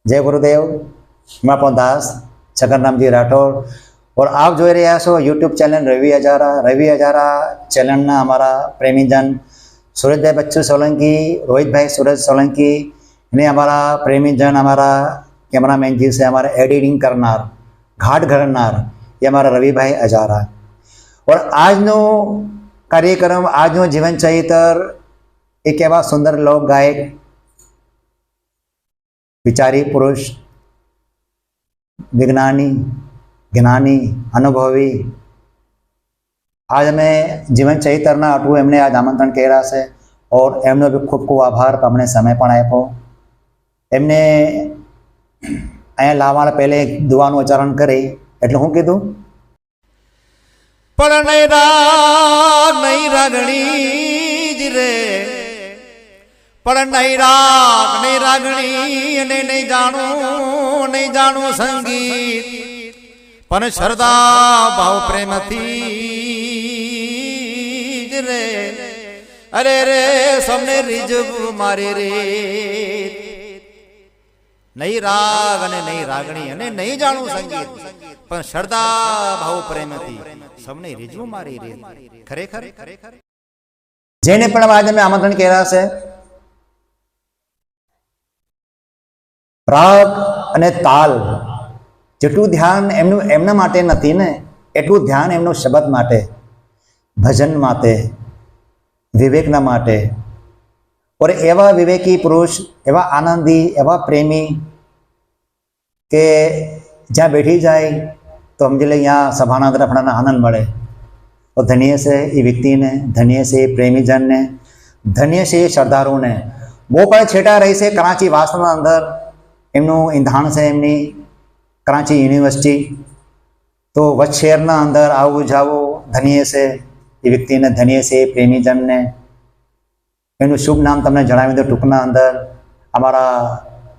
जय गुरुदेव। मैं आपको दास छगन राम जी राठौर और आप जो रहा छो यूट्यूब चैनल रवि हजारा चैनल ना हमारा प्रेमीजन सूरज भाई बच्चू सोलंकी, रोहित भाई सूरज सोलंकी ने हमारा प्रेमीजन, हमारा कैमरामैन जी से हमारा एडिटिंग करनार, घाट घड़नार ये हमारा रवि भाई हजारा। और आजनो कार्यक्रम, आजनो जीवन चरित्र एक एवं सुंदर लोक गायक, विचारी पुरुष, विज्ञानी, ज्ञानी, अनुभवी, आज हमें जीवन चरित्रना अटू एमने आज आमंत्रण कर्या छे और एमनो भी खूब खूब आभार कि अमने समय पण आप्यो। एमने अहींया लाववाना पहले एक दुआनुं उच्चारण करी એટલે હું કીધું? પણ નહીં રાગ નહીં રાગણી જ રે, પણ નહીં રાગ નહીં રાગણી અને નહીં જાણું સંગીત, પણ શ્રદ્ધા ભાવ પ્રેમથી જ રે, અરે રે સમને રીઝવું મારે રે, નહીં રાગ અને નહીં રાગણી અને નહીં જાણું સંગીત, પણ શ્રદ્ધા ભાવ પ્રેમથી સમને રીઝવું મારી રે। ખરેખર જેને પણ આજે મેં આમંત્રણ કર્યા છે, રાગ અને તાલ જેટલું ધ્યાન એમનું એમના માટે નથી ને, એટલું ધ્યાન એમનું શબ્દ માટે, ભજન માટે, વિવેકના માટે। और एवं विवेकी पुरुष, एवं आनंदी, एवं प्रेमी के ज्यादा बैठी जाए तो समझ ले यहाँ सभाना अंदर अपना आनंद મળે। और धन्य से ये व्यक्ति ने, धन्य से प्रेमीजन ने, धन्य से श्रद्धालु ने। वो पण छेटा रही से कराची वासना अंदर एमનું ઈંધાણ છે એમની कराची यूनिवर्सिटी, तो वच शहरना अंदर आवू जावू धन्य से ये व्यक्ति ने, धन्य से प्रेमीजन ने। એનું શુભ નામ તમને જણાવી દો ટૂંકના અંદર। અમારા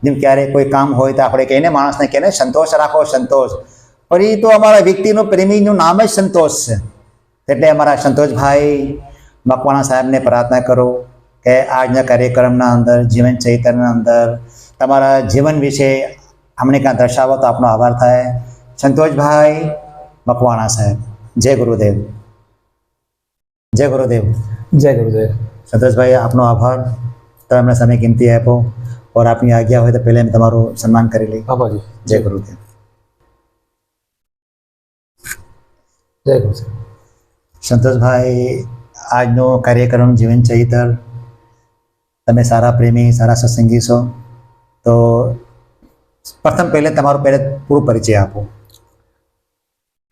જેમ ક્યારે કોઈ કામ હોય તો આપણે કહીને માણસને કહીને સંતોષ રાખો, સંતોષ, પણ એ તો અમારા વ્યક્તિનું પ્રેમીનું નામ જ સંતોષ છે। એટલે અમારા સંતોષભાઈ મકવાણા સાહેબને પ્રાર્થના કરો કે આજના કાર્યક્રમના અંદર, જીવન ચરિત્રના અંદર તમારા જીવન વિશે અમને કાં દર્શાવો તો આપનો આભાર થાય। સંતોષભાઈ મકવાણા સાહેબ, જય ગુરુદેવ, જય ગુરુદેવ, जय गुरुदेव। संतोष भाई आपनो आभार, तो हमने समय कीमती आप्यो और आपनी आज्ञा हो तो पहले मैं तमारो सम्मान करी ली। बाबा जी जय गुरुदेव, जय गुरुदेव। संतोष भाई આજનો કાર્યક્રમ જીવન ચરિત્ર, તમે સારા પ્રેમી, સારા સત્સંગી છો, તો પ્રથમ પહેલે તમારો પહેલે પૂરો પરિચય આપો।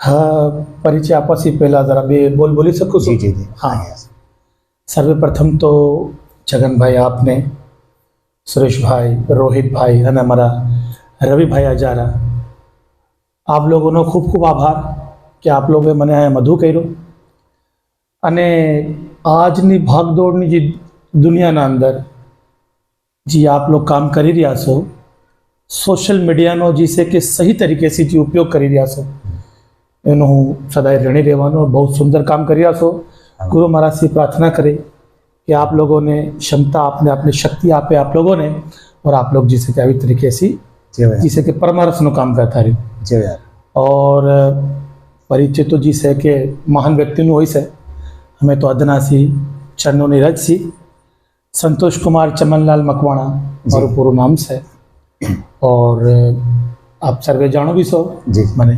हाँ, परिचय आपा से पहला जरा बे बोली सकूँ? जी जी जी, हाँ। सर्वप्रथम तो छगन भाई आपने, सुरेश भाई, रोहित भाई અને અમારા રવિ ભાઈ હજારા, આપ લોકોનો ખૂબ ખૂબ આભાર કે આપ લોકોએ મને આ મધુ કર્યો। અને આજની ભાગદોડની જે દુનિયાના અંદર જે આપ લોગ કામ કરી રહ્યા છો, સોશિયલ મીડિયાનો જે છે કે સહી તરીકે से જે ઉપયોગ કરી રહ્યા છો એનો હું સદાય ઋણી રહેવાનો। બહુ સુંદર કામ કરી રહ્યા છો। गुरु महाराज से प्रार्थना करें कि आप लोगों ने क्षमता, आपने अपनी शक्ति आपे आप लोगों ने, और आप लोग जिसे कि अभी तरीके से जिसे कि परमारस नो काम करता रहे। और परिचय तो जिसे कि महान व्यक्ति नो होई से, हमें तो अदना सी चरणों ने रज सी संतोष कुमार चमनलाल मकवाणा और पूरा नाम से, और आप सर्वे जानो भी सो जी मने।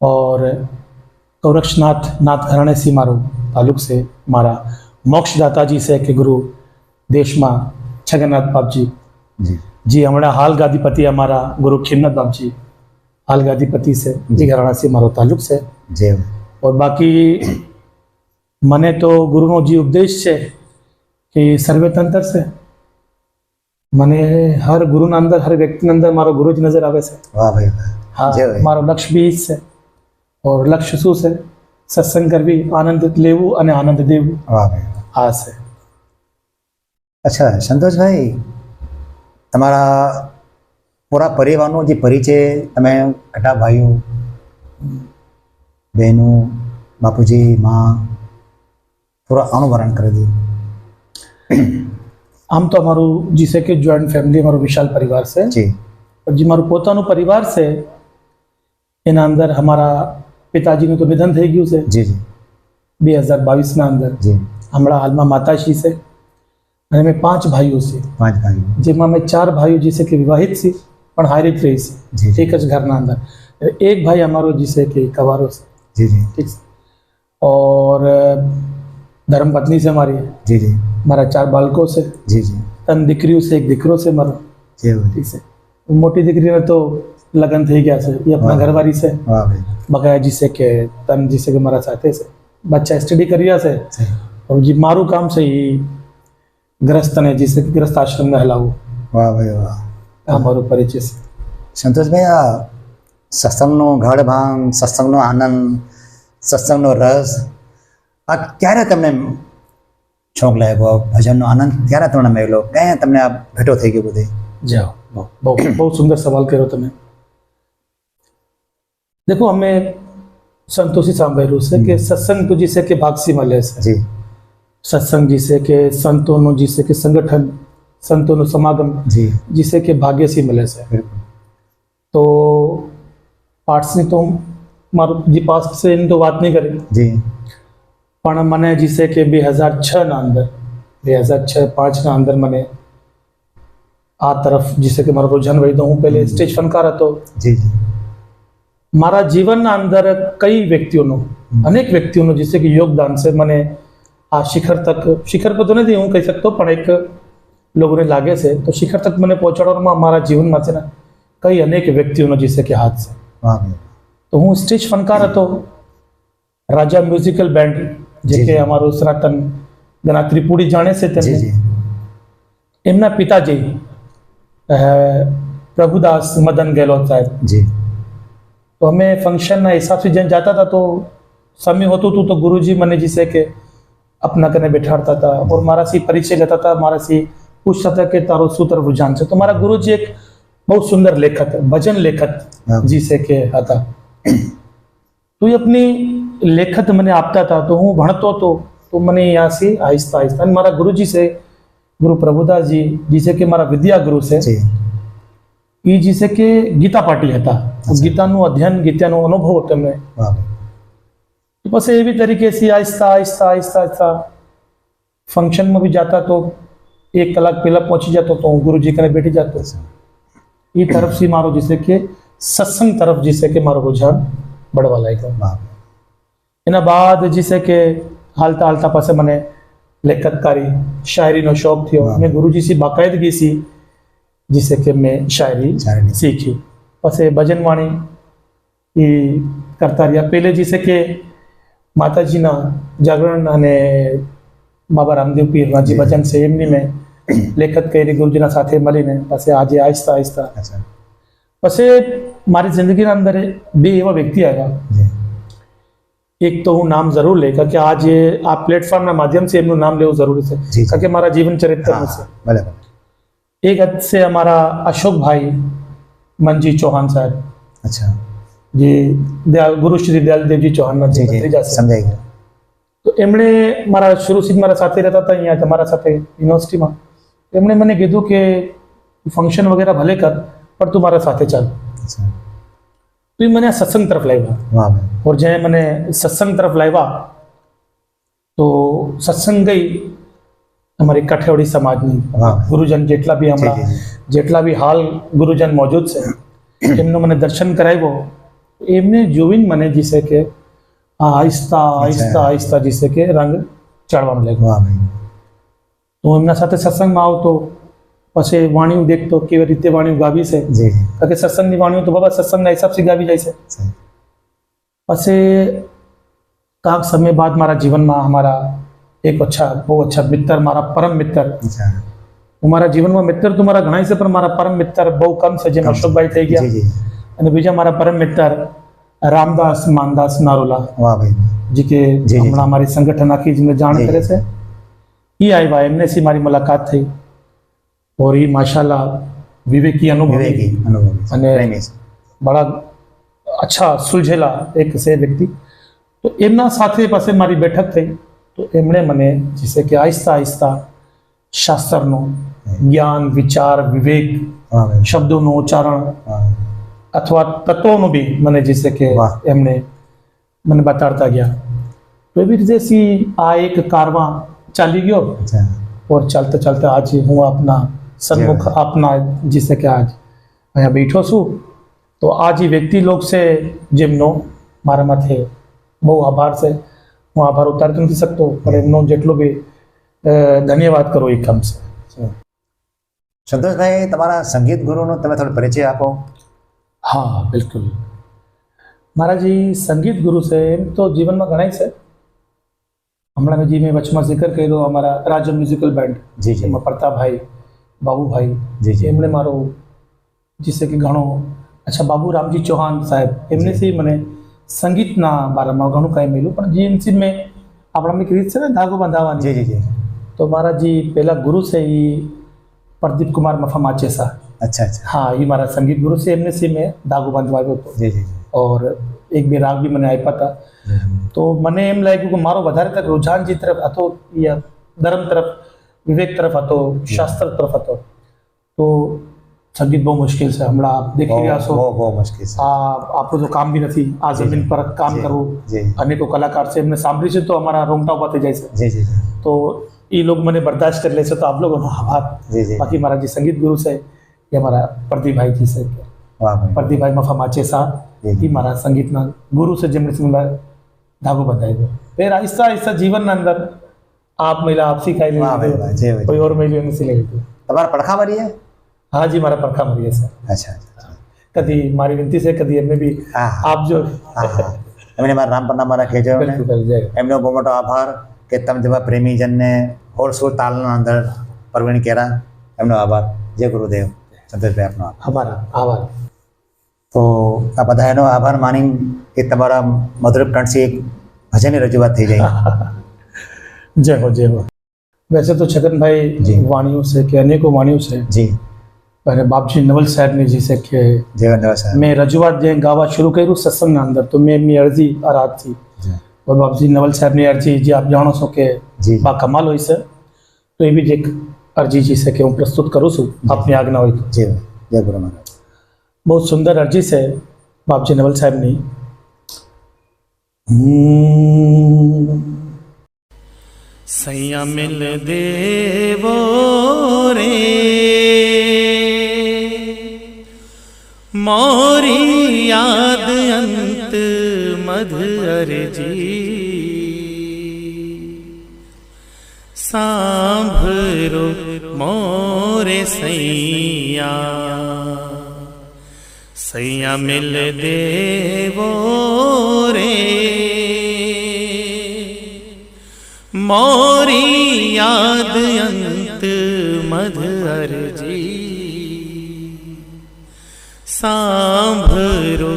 और गौरक्षनाथ नाथ घराणे से मारो तालुक से मारा मोक्षदाता जी से कि गुरु देश में छगननाथ बाप जी जी हमारा हाल गादीपति हमारा गुरु खिमनाथ बाप जी हाल गादीपति से जी घराणा से मारो तालुक से जी। और बाकी मने तो गुरु नो जी उपदेश है कि सर्वे तंत्र से मने हर गुरु ना अंदर, हर व्यक्ति ने अंदर मारो गुरु जी नजर आवे से। वाह भाई, हाँ, मारो लक्ष्य भी से, और लक्ष्य शू से सत्संग करवी, आनंद लेवू અને આનંદ દેવું। વાહ ભાઈ, આ છે। અચ્છા સંતોષભાઈ, તમારા પૂરા પરિવારનો જે પરિચય તમે ઘટા ભાઈઓ, બહેનો, બાપુજી, માં, થોડા આનું વર્ણન કરી દો। આમ તો અમારું જે છે કે જોઈન્ટ ફેમિલી અમારો વિશાળ પરિવાર છે, જી પણ જે મારું પોતાનું પરિવાર છે એના અંદર અમારા પિતાજીનું તો નિધન થઈ ગયું છે જી જી 2022 ના અંદર. જી હમણાં હાલમાં માતાશ્રી છે અને અમે 5 ભાઈઓ છે, 5 ભાઈઓ. જેમાં અમે 4 ભાઈઓ જે છે કે વિવાહિત છે પણ હારી જ રહી જી. છે એક જ ઘરના અંદર. એક ભાઈ અમારો જે છે કે કવારો છે, જી જી ठीक है. और धर्मपत्नी से हमारी, જી જી हमारा 4 बालकों से, જી જી 3 દીકરીઓ से, 1 દીકરો से મારો. જેવું. ठीक है. मोटी દીકરીને તો લગ્ન થઈ ગયા છે, એ આપણા ઘરવાળી છે. વાહ ભાઈ. બકાયા जी से કે તન जी से કે મારા સાથે છે, બચ્ચા સ્ટડી કરી રહ્યા છે. જી. और જે મારું કામ છે એ ગ્રસ્તને જે છે કે ગ્રસ્ત આશ્રમને હલાવવું, વાહ ભાઈ વાહ. આ મારો પરિચય છે. સંતોષભાઈ, આ સત્સંગનો ઘડભાંગ, સત્સંગનો આનંદ, સત્સંગનો રસ, આ ક્યારે તમને શોખ લાગ્યો? ભજનનો આનંદ ક્યારે તમને મળ્યો? ક્યાં તમને આ ભેટો થઈ ગયો બધી? જાઓ, બહુ બહુ સુંદર સવાલ કર્યો તમે. देखो हमें संतोषी સાંભળ્યું છે કે સત્સંગ તો જે છે કે ભાગથી મળે છે. જી સત્સંગ જે છે કે સંતોનું જે છે કે સંગઠન, સંતોનું સમાગમ જી જે છે કે ભાગ્યથી મળે છે. બિલકુલ. તો પાર્ટ્સની તો મારું જે પાસ છે એની તો વાત નહીં કરી, જી પણ મને જે છે કે 2006 ના અંદર 2006-5 ના અંદર મને આ તરફ જે છે કે મારો રુઝાન વળી. તો હું પહેલે સ્ટેજ ફનકાર હતો. જી જી મારા જીવનના અંદર કઈ વ્યક્તિઓનું, અનેક વ્યક્તિઓનું જે છે કે યોગદાન છે મને આ શિખર પર તો નથી હું કહી શકતો, પણ એક લોકોને લાગે છે તો શિખર તક મને પહોંચાડવામાં મારા જીવનમાં છે ને કઈ અનેક વ્યક્તિઓનો જે છે કે હાથ છે. વાહ ભાઈ. તો હું સ્ટેજ ફનકાર હતો. રાજા મ્યુઝિકલ બેન્ડ જે જી, કે જી. અમારું સનાતન ગણા ત્રિપુડી જાણે છે જી તેમને, જી એમના પિતાજી પ્રભુદાસ મદન ગેહલોત સાહેબ. જી તો અમે ફંક્શનના હિસાબથી જ્યાં જતા હતા તો समय होતું હતું તો ગુરુજી મને જે છે કે अपना कने बैठाड़ता था और मारा सी परिचय लेता था, मारा सी पूछता था कि तारो શું તરફ रुझान છે. તો મારા ગુરુજી એક બહુ સુંદર લેખક, ભજન લેખક જી છે કે હતા. તો એ अपनी લેખત મને આપતા હતા તો હું ભણતો હતો. તો મને અહીંયાથી આહિસ્તા આહિસ્તા મારા ગુરુજી છે ગુરુ પ્રભુદાસ જી જી છે કે મારા વિદ્યા ગુરુ છે. જી એ જી છે કે ગીતા પાટી હતા. ગીતાનું અધ્યયન, ગીતાનો અનુભવ હતો એમને. વાહ ભાઈ. પછી એવી તરીકે से आहिस्ता आहिस्ता आहिस्ता आहिस्ता फंक्शन में भी जाता तो 1 કલાક પહેલા પહોंची जाता तो હું गुरुजी कने बैठी जातो. ये तरफ से मारो जिसे के सत्संग तरफ जिसे के मारो रुझान बढ़वा लाग्यो. વાહ. એના બાદ जिसे के हालता हालता पासे મને લેખકકારી શાયરીનો શોખ થયો. મેં ગુરુજી से બાકાયદગી से जिसे के मैं शायरी શાયરી. सीखी. પછી ભજન વાણી એ કરતા રહ્યા. પહેલે जिसे के માતાજીના જાગરણ અને બાબા રામદેવ પીરના જે ભજન છે એમની મેં લેખક કરી ગુરુજીના સાથે મળીને પછી આજે આહિસ્તા આહિસ્તા અચ્છા. પછી મારી જિંદગીના અંદર 2 એવા વ્યક્તિ આવ્યા. જી એક તો હું નામ જરૂર લઈ કારણ કે આજે આ પ્લેટફોર્મના માધ્યમથી એમનું નામ લેવું જરૂરી છે જી. કારણ કે મારા જીવન ચરિત્રનું હા છે. બરાબર. એક છે हमारा अशोक भाई मंजी चौहान साहब, અચ્છા. જે ગુરુ શ્રી દયાલદેવજી ચૌહાણના જે જી જી ભત્રીજા છે. સમજાઈ ગયું. તો એમણે મારા શરૂથી જ મારા સાથે રહેતા હતા અહીંયા તમારા સાથે યુનિવર્સિટીમાં. એમણે મને કીધું કે ફંક્શન વગેરે ભલે કર પણ તું મારા સાથે ચાલ. અચ્છા. તો એ મને આ સત્સંગ તરફ લાવ્યા. વાહ ભાઈ. और જ્યાં મને સત્સંગ તરફ લાવ્યા તો સત્સંગ ગઈ અમારી કાઠિયાવાડી સમાજની વાહ. ગુરુજન જેટલા બી જી હમણાં જી જી. જેટલા બી હાલ ગુરુજન મોજૂદ છે એમનું મને દર્શન કરાવ્યો. એમને જોઈને મને જે છે કે આહિસ્તા આહિસ્તા આહિસ્તા જે છે કે રંગ ચડવાનું લાગ્યો. વાહ ભાઈ. હું એમના સાથે સત્સંગમાં આવતો, પછી વાણીઓ દેખતો કેવી રીતે વાણીઓ ગાવી છે. જી જી કારણ કે સત્સંગની વાણીઓ તો બાબા સત્સંગના હિસાબથી ગાવી જાય છે. સહી. પછી કાંક સમય બાદ મારા જીવનમાં हमारा એક બહુ અચ્છા મિત્ર, મારા પરમ મિત્ર. અચ્છા. હું મારા જીવનમાં મિત્ર તો મારા ઘણા છે પણ મારા પરમ મિત્ર બહુ કમ છે, જેમ અશોકભાઈ થઈ ગયા. જી જી અને બીજા મારા પરમ મિત્ર રામદાસ માનદાસ નારોલા વાહ ભાઈ. જે કે જી. હમણાં અમારી સંગઠન આખી જેમને જાણ જી. કરે છે એ આવ્યા. એમને से મારી મુલાકાત થઈ और ये माशाल्लाह विवेकी अनुभवी વિવેકી અનુભવી છે. અને પ્રેમી છે. बड़ा अच्छा सुलझेला एक से व्यक्ति. तो એમના સાથે પાસે મારી બેઠક થઈ તો એમણે મને जिसे કે આહિસ્તા આહિસ્તા શાસ્ત્રનો જ્ઞાન વિચાર વિવેક વાહ ભાઈ શબ્દોનું ઉચ્ચારણ વાહ અથવા તત્વોનું બી મને જે છે કે વાહ. એમને મને બતાડતા ગયા. તો એવી રીતે સી આ એક કારમાં ચાલી ગયો અચ્છા और चलते चलते आज હું આપના સન્મુખ આપના જે છે કે આજ અહીંયા બેઠો છું. તો આ જે વ્યક્તિ લોક છે જેમનો મારા માથે બહુ આભાર છે. હું આભાર ઉતારી નથી શકતો પણ એમનો જેટલો બી ધન્યવાદ કરો એ કમ છે. સંતોષભાઈ, તમારા સંગીત ગુરુનો તમે થોડો પરિચય આપો. હા બિલકુલ. મારા જે સંગીત ગુરુ છે એમ તો જીવનમાં ઘણા છે. હમણાં જે મેં વચમાં જિકર કર્યો અમારા રાજ્ય મ્યુઝિકલ બેન્ડ જી જી એમાં પ્રતાપભાઈ બાબુભાઈ જી જી એમણે મારો जिससे कि ઘણો અચ્છા બાબુ રામજી ચૌહાણ સાહેબ એમનેથી મને સંગીતના બારામાં ઘણું કાંઈ મળ્યું. પણ જીએમસી મેં આપણા એક રીત છે ને ધાગો બાંધાવાની, જી જી જી તો મારા જે પહેલા ગુરુ છે એ પ્રદીપ કુમાર મફા માચેસા, અચ્છા અચ્છા હા એ મારા સંગીત ગુરુ છે. એમને થી મેં ધાગો બાંધવા આવ્યો હતો જી જી और એક બે રાગ બી મને આપ્યા હતા. તો મને એમ લાગ્યું કે મારો વધારે તક રુઝાન જે તરફ હતો એ ધર્મ તરફ વિવેક તરફ હતો, શાસ્ત્ર તરફ હતો. તો સંગીત બહુ મુશ્કેલ છે. હમણાં આપ દેખી રહ્યા છો બહુ મુશ્કેલ છે. આ આપણું તો કામ બી નથી આ જમીન પર કામ કરવું. જી અનેકો કલાકાર છે એમને સાંભળી છે તો અમારા રોંગટા ઉભા થઈ જાય છે. જી જી જી તો એ લોકો મને બરદાશ્ત કરી લે છે તો આપ લોકોનો આભાર. જી જી બાકી મારા જે સંગીત ગુરુ છે એ અમારા પ્રદીપભાઈજી છે. વાહ ભાઈ પ્રદીપભાઈ મફા માચેસા એ મારા સંગીતના ગુરુ છે જેમણે મને ધાગો બંધાવ્યો. फिर आहिस्ता आहिस्ता जीवन અંદર આપ મહિલા આપ સિખાઈ વાહ ભાઈ વાહ લે જય ભાઈ. કોઈ ઓર મહિલા નથી લઈ લીધું. તમારા પડખા મારી છે? હા જી મારા પડખા મરીએ છે. અચ્છા અચ્છા કદી મારી વિનંતી છે કદી એમને બી હા આપ જો હા હા એમને મારા રામ પરનામ મારા કહેજો એમને. બિલકુલ કરી જાય. એમનો બહુ મોટો આભાર કે તમે જેવા પ્રેમીજનને હોળ સોળ તાલના અંદર પરવીણ કર્યા. એમનો આભાર. જય ગુરુદેવ. સંતોષભાઈ આપનો આભાર. આભાર આભાર. તો આ બધાનો આભાર માની કે તમારા મધુર કંઠથી એક ભજનની રજૂઆત થઈ જાય. जय हो जय हो. वैसे तो छगन भाई जी. वाणियों से कि अनेकों वाणियों से જી पहले बापजी नवल साहब ने जी से कि જય વંદવા સાહેબ. मैं रजूआत जे गावा शुरू કર્યું સત્સંગના અંદર તો મેં એમની અરજી આરાધ થી જી और बापजी नवल साहब ની અરજી જે આપ જાણો છો કે જી બા કમાલ હોય છે તો એવી જ એક અરજી जी છે કે હું પ્રસ્તુત કરું છું આપની આજ્ઞા હોય તો. જી જય ગુરુ મહારાજ. બહુ સુંદર અરજી છે બાપજી નવલ સાહેબની. સૈયા મિલ દેવો રે મોરી યાદ અંત મધ અરજી સાંભળો મોરે સૈયા सैया मिल देवो रे मोरी याद अंत मध अरजी सांभरो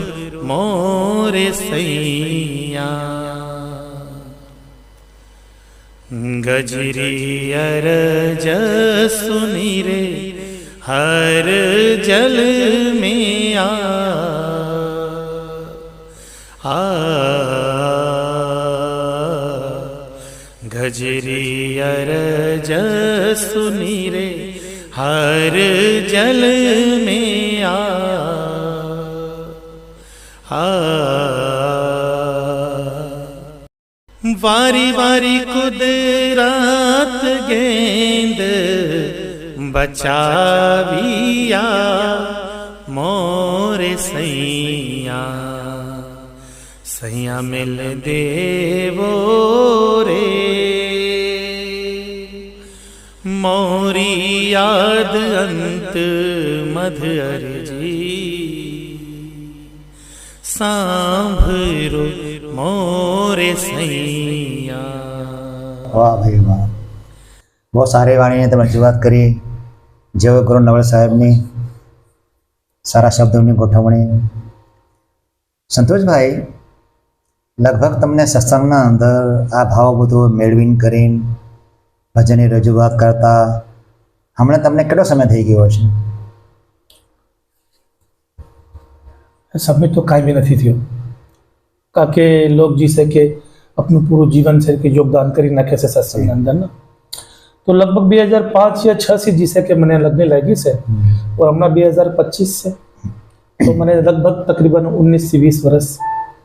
मोरे सैया गजरी अरज सुनी रे हर जल में आ गजरी अरज सुनी रे हर जल में आ वारी वारी कुदरत गेंद बचाविया मोरे सैया सैया मिल देवो रे मोरी याद अंत मध अरजी सांभरो मोरे सैया. વાહ ભાઈ વાહ. બહુ સારી વાણીને તમે રજૂઆત કરી. જય ગુરુ નવલ સાહેબની સારા શબ્દોની ગોઠવણી. સંતોષભાઈ, લગભગ તમને સત્સંગના અંદર આ ભાવ બધો મેળવીને કરીને ભજનની રજૂઆત કરતા હમણાં તમને કેટલો સમય થઈ ગયો છે? समय तो काई भी नहीं थियो काके लोग जी से के अपનું પૂરું જીવન છે કે યોગદાન કરી નાખે છે સત્સંગ અંદર ને तो लगभग 2005 या 6 से जिसे कि मैंने लगने लगी से और हमने 2025 से तो मैंने लगभग तकरीबन 19 से 20 वर्ष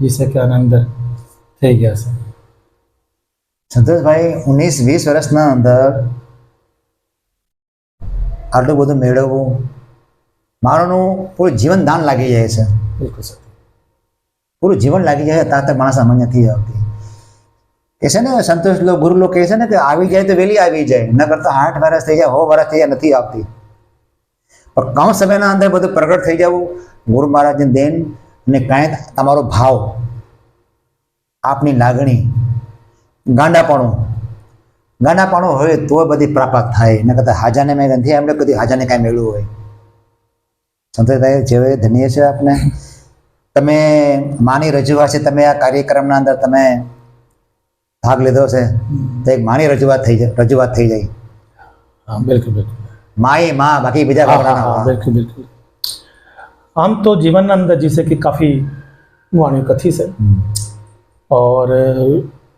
जिसे कि आना अंदर થઈ ગયા છે. સંતોષભાઈ 19-20 વર્ષના અંદર આટલું બધું મેળવવું મારોનું પૂરું જીવન દાન લાગી જાય છે. બિલકુલ સર. પૂરું જીવન લાગી જાય ત્યાં તક માણસ સામાન્ય નથી આવતી. કે છે ને સંતોષ લોકો ગુરુ લોકો કહે છે ને કે આવી જાય તો વહેલી આવી જાય, ન કરતા 8 વર્ષ થઈ જાય 100 વર્ષ થઈ જાય નથી આવતી. પણ કમ સમયના અંદર બધું પ્રગટ થઈ જવું ગુરુ મહારાજની દેન અને કાંઈ તમારો ભાવ, આપની લાગણી, ગાંડાપણું હોય તો બધી પ્રાપ્ત થાય. ન કરતા હાજાને મેં નથી એમણે કદી હાજાને કાંઈ મેળવ્યું હોય. સંતોષભાઈ જેવે ધન્ય છે આપને. તમે માની રજૂઆત છે, તમે આ કાર્યક્રમના અંદર તમે ભાગ લીધો છે તો એક માની રજૂઆત થઈ જાય. हाँ बिल्कुल बिल्कुल. माई माँ बाकी बीजा हाँ, भावना हाँ, बिल्कुल बिल्कुल. आम तो जीवन अंदर जिसे कि काफ़ी वाणी कथी से और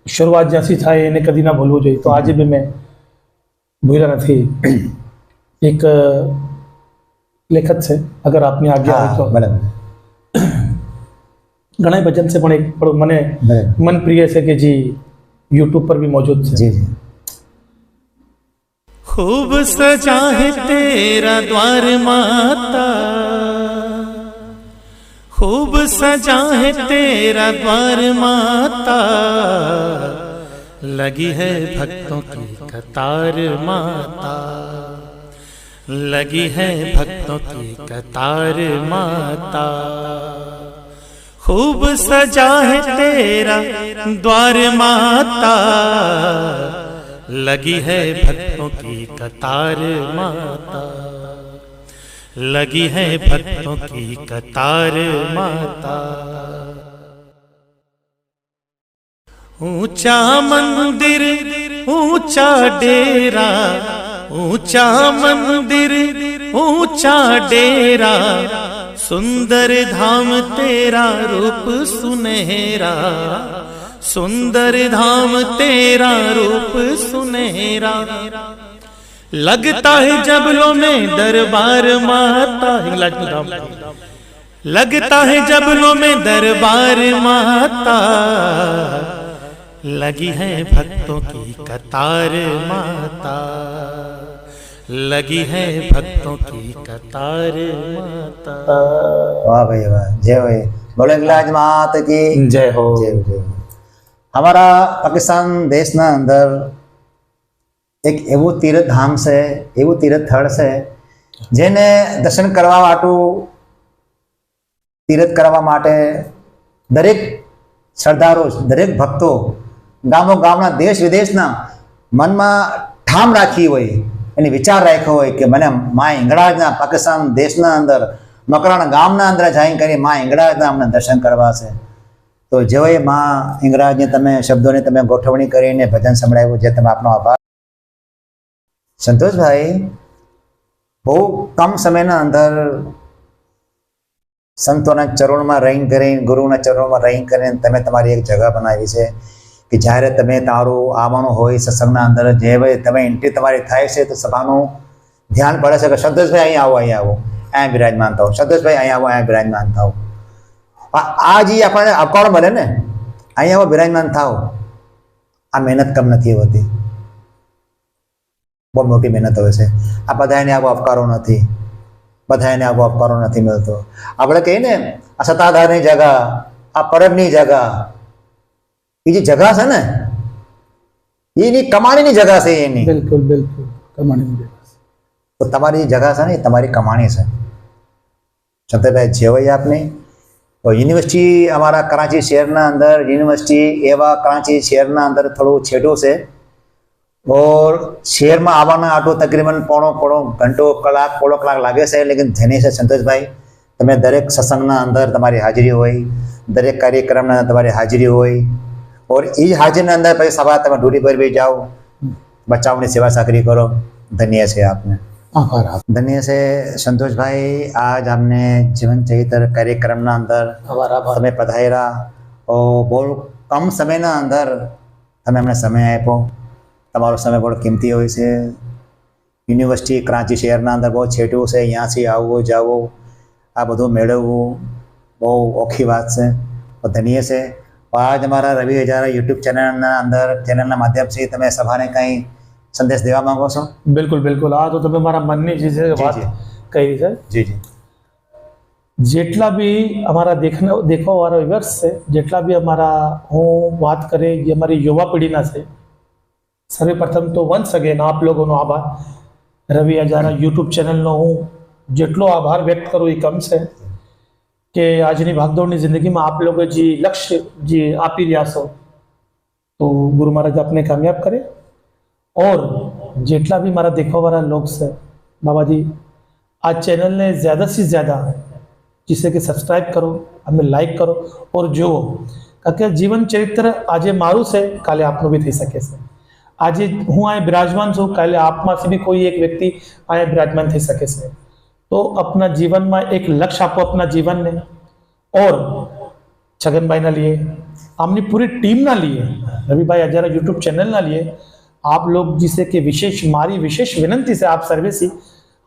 शुरुआत जैसी था એને કદી ના ભૂલવું જોઈએ. તો આજે બી મેં ભૂલ્યા નથી. એક લેખક છે, અગર આપની આજ્ઞા હોય તો બરાબર ઘણા ભજન છે પણ એક પણ મને બરાબર મન પ્રિય છે કે જે યુટ્યુબ પર भी मौजूद છે. જી જી खूब सजा है तेरा द्वार माता, खूब सजा है तेरा द्वार माता, लगी है भक्तों की कतार माता, लगी है भक्तों की कतार माता, खूब सजा है तेरा द्वार माता, लगी है भक्तों की कतार माता, लगी है भक्तों की कतार माता। ऊंचा मंदिर ऊंचा डेरा, ऊंचा मंदिर ऊंचा डेरा, सुंदर धाम तेरा रूप सुनहरा, सुंदर धाम तेरा रूप सुनहरा, लगता है जबलों में दरबार माता, लगता है जबलों में दरबार माता, लगी है भक्तों की कतार माता, लगी है भक्तों की कतार माता। वाह भाई वाह, जय हो, बोलो इंग्लाज मात की जय हो। जय हो, जय हो। हमारा पाकिस्तान देशના અંદર એક એવું તીર્થધામ છે, એવું તીર્થસ્થળ છે જેને દર્શન કરવા તીર્થ કરવા માટે દરેક શ્રદ્ધાળુ, દરેક ભક્તો ગામના દેશ વિદેશના મનમાં ઠામ રાખી હોય, એની વિચાર રાખ્યો હોય કે મને મા હિંગળાજના પાકિસ્તાન દેશના અંદર મકરાણા ગામના અંદર જઈ કરી મા હિંગળાજના અમને દર્શન કરવા છે. તો જેવાય મા હિંગળાજને તમે શબ્દોની તમે ગોઠવણી કરીને ભજન સંભળાવ્યું, જે તમે આપનો આભાર. સંતોષભાઈ, બહુ કમ સમયના અંદર સંતોના ચરણમાં રહીને કરીને, ગુરુના ચરણોમાં રહીને કરીને તમે તમારી એક જગા બનાવી છે કે જ્યારે તમે તારું આવવાનું હોય સત્સંગના અંદર, જે તમે એન્ટ્રી તમારી થાય છે તો સભાનું ધ્યાન પડે છે કે સંતોષભાઈ અહીં આવો, અહીંયા બિરાજમાન થાવ, સંતોષભાઈ અહીં આવો, અહીંયા બિરાજમાન થાવ. આ જે આપણને આવકારો મળે ને, અહીંયા આવો બિરાજમાન થાવ, આ મહેનત કમ નથી હોતી, બહુ મોટી મહેનત હોય છે. આ બધાને આવો અપકારો નથી, બધાને આવો અપકારો નથી મળતો. આપણે કહીએ ને આ સત્તાધારની જગા, આ પરબની જગા, એ જે જગા છે ને એની કમાણીની જગા છે એની. બિલકુલ બિલકુલ કમાણીની જગા છે. તો તમારી જે જગા છે ને એ તમારી કમાણી છે. છતાંભાઈ જેવાય આપને તો યુનિવર્સિટી અમારા કરાચી શહેરના અંદર, યુનિવર્સિટી એવા કરાચી શહેરના અંદર થોડું છેટું છે और शहर में आवाना आटो तकरीबन पौणो घंटो कलाक पोळो कलाक लागे छे. लेकिन धन्य छे संतोषभाई, तमे दरेक सत्संगना अंदर तमारी हाजरी होय, दरेक कार्यक्रमना तमारी हाजरी होय और ई हाजरीना अंदर पछी सवार तमे ड्यूटी पर भी जाओ, बच्चाओनी सेवा साकरी करो. धन्य छे आपने, आभार आप। धन्य छे संतोषभाई. आज हमने जीवन चरित्र कार्यक्रमना अंदर તમે પધાર્યા और बहुत कम समयना अंदर તમે અમને સમય આપ્યો. તમારો સમય બહુ કિંમતી હોય છે. યુનિવર્સિટી કરાંચી શહેરના અંદર બહુ છેટું છે, અહીંયાથી આવવું જવું આ બધું મેળવવું બહુ ઓખી વાત છે, બહુ ધન્ય છે. આજ અમારા રવિ હજારા યુટ્યુબ ચેનલના અંદર ચેનલના માધ્યમથી તમે સભાને કંઈ સંદેશ દેવા માંગો છો? બિલકુલ બિલકુલ, આ તો તમે મારા મનની જે છે વાત જી. કહી છે. જી જી જેટલા બી અમારા દેખવાવાળા વ્યુઅર્સ છે, જેટલા બી અમારા હું વાત કરે જે અમારી યુવા પેઢીના છે, સર્વપ્રથમ તો વન્સ અગેન આપ લોકોનો આભાર. રવિ હજારા યુટ્યુબ ચેનલનો હું જેટલો આભાર વ્યક્ત કરું એ કમ છે કે આજની ભાગદોડની જિંદગીમાં આપ લોકો જે લક્ષ્ય જે આપી રહ્યા છો તો ગુરુ મહારાજ આપને કામયાબ કરે. और જેટલા भी મારા देखने वाला लोग છે बाबा जी आज चैनल ने ज़्यादा से ज़्यादा जिसे कि सब्सक्राइब करो, हमें लाइक करो और जो કારણ કે જીવન ચરિત્ર આજે મારું છે કાલે આપનું બી થઈ શકે છે. આજે હું અહીં બિરાજમાન છું, કાલે આપમાંથી બી કોઈ એક વ્યક્તિ અહીં બિરાજમાન થઈ શકે છે. તો अपना જીવનમાં એક લક્ષ્ય આપો अपना जीवन ने. और छगन भाई ना लिए हमने पूरी टीम ना लिए रवि भाई हजारा यूट्यूब चैनल ना लिए आप लोग जिसे कि विशेष मारी विशेष विनंती से आप सर्वे से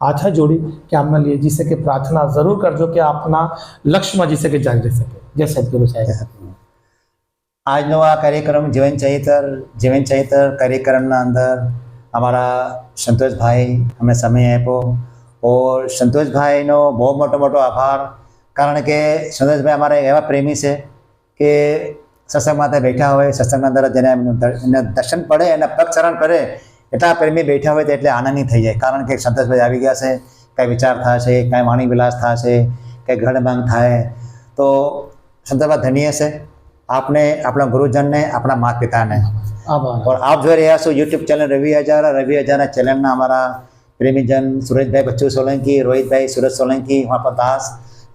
हाथ जोड़ी कि हम लिए जिसे कि प्रार्थना जरूर करजो कि अपना लक्ष्य में जिसे कि जारी रह सके. जय सदगुरु साहेब. આજનો આ કાર્યક્રમ જીવન ચૈતર કાર્યક્રમના અંદર અમારા સંતોષભાઈ અમને સમય આપ્યો. ઓર સંતોષભાઈનો બહુ મોટો આભાર, કારણ કે સંતોષભાઈ અમારા એવા પ્રેમી છે કે સત્સંગમાં બેઠા હોય, સત્સંગના અંદર જેને એમને દર્શન પડે એના પગ ચરણ પડે એટલા પ્રેમી બેઠા હોય તો એટલે આનંદની થઈ જાય. કારણ કે સંતોષભાઈ આવી ગયા છે, કાંઈ વિચાર થશે, કાંઈ વાણી વિલાસ થશે, કાંઈ ઘડ માંગ થાય તો સંતોષભાઈ ધન્ય છે. आपने अपना गुरुजन ने अपना माता पिता ने आभार. और आप जो रहे सो यूट्यूब चैनल रवि हजारा चैनल ना हमारा प्रेमीजन सूरज भाई बच्चू सोलंकी, रोहित भाई सूरज सोलंकी, वहाँ पर दास,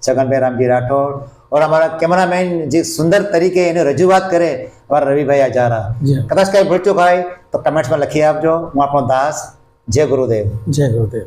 छगन भाई रामजी राठौड़ और हमारा कैमरामैन जी सुंदर तरीके इन्हें रजूआत करे हमारा रवि भाई हजारा. कदाच कहीं भूल चुका है तो कमेंट्स में लखी आप जो वहाँ पर दास. जय गुरुदेव. जय गुरुदेव.